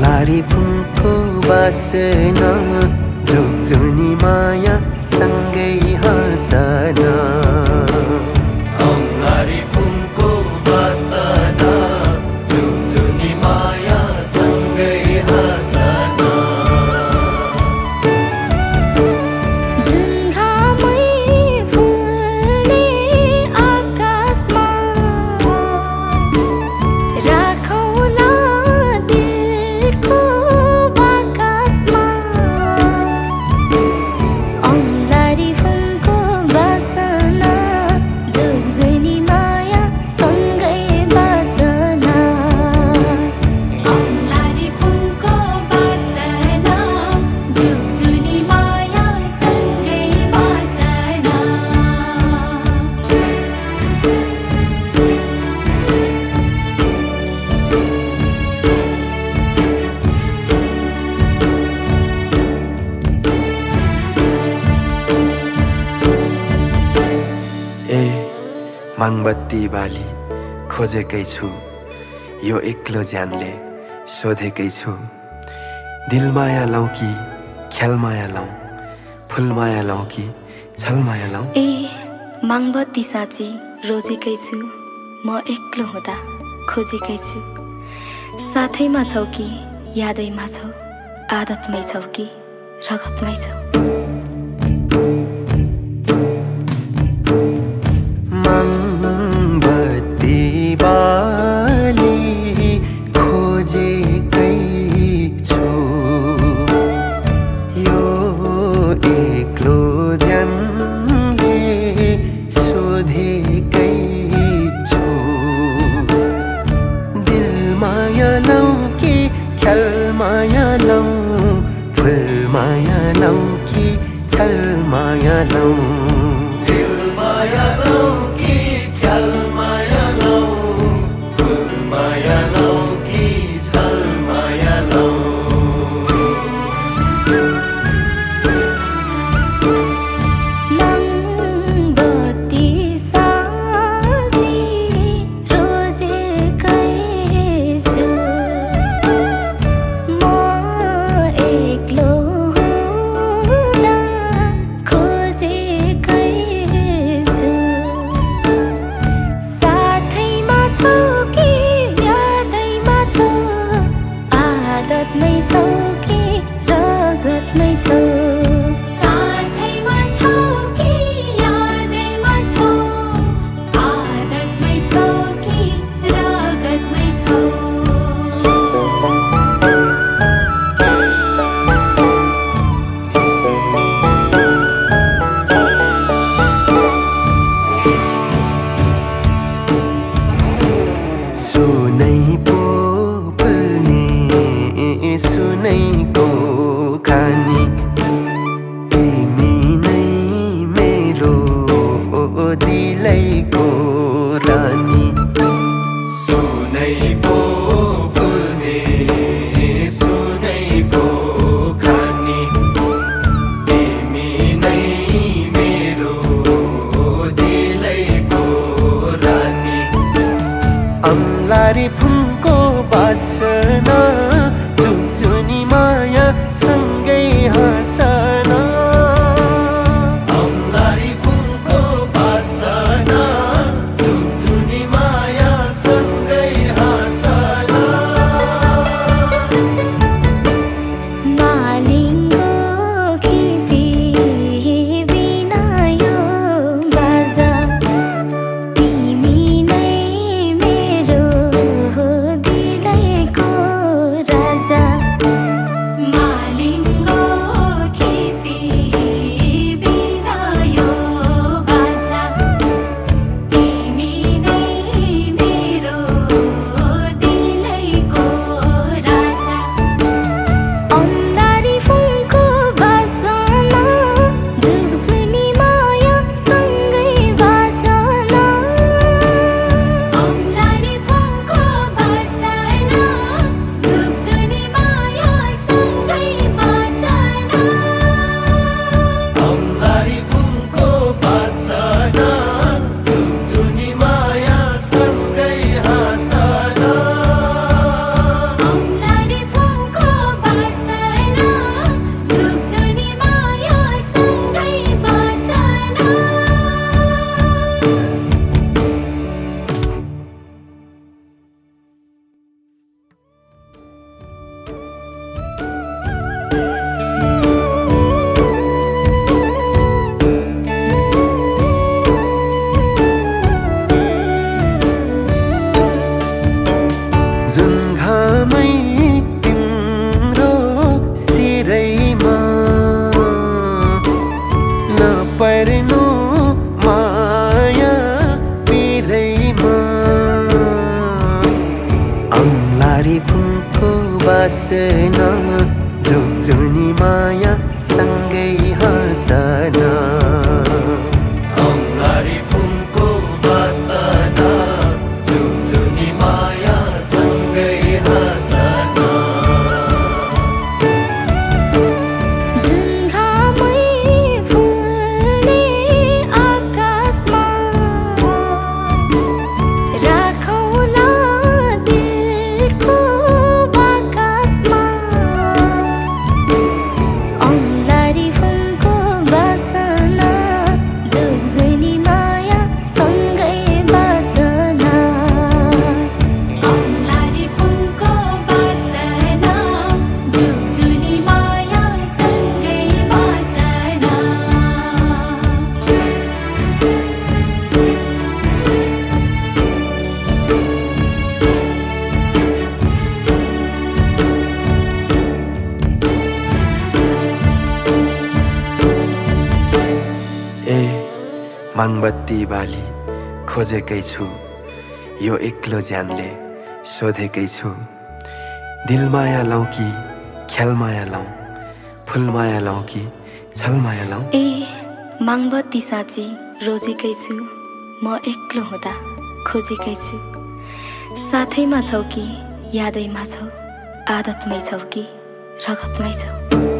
औँलारी फुलको बासना जुनी माया सँगै हाँसना औँलारी फुलको बासना जुनी माया सँगै हाँसना माङबत्ती बाली खोजेकै छु यो एक्लो ज्यानले सोधेकै छु दिलमाया लौ कि ख्यालमाया लौ फुलमाया लौ कि छलमाया लौ ए माङबत्ती साँची रोजेकै छु म एक्लो हुँदा खोजेकै छु साथैमा छौ कि यादैमा छौ आदतमै छौ कि रगतमै छौ माया लौ फुल माया लौ कि छल माया लौ दिल माया लौ कि ख्याल माया लौ फुल माया लौ कि छल माया लौ सुनै बसेन जुनी माया सँगै हाँसन औँलारी फुलको बासना जुनी माया सँगै हाँसन माङबत्ती बाली खोजेकै छु यो एक्लो ज्यानले सोधेकै छु दिलमाया लौ कि ख्यालमाया लौ फुलमाया लौ कि छलमाया लौ ए माङबत्ती साँची रोजेकै छु म एक्लो हुँदा खोजेकै छु साथैमा छौ कि यादैमा छौ आदतमै छौ कि रगतमै छौ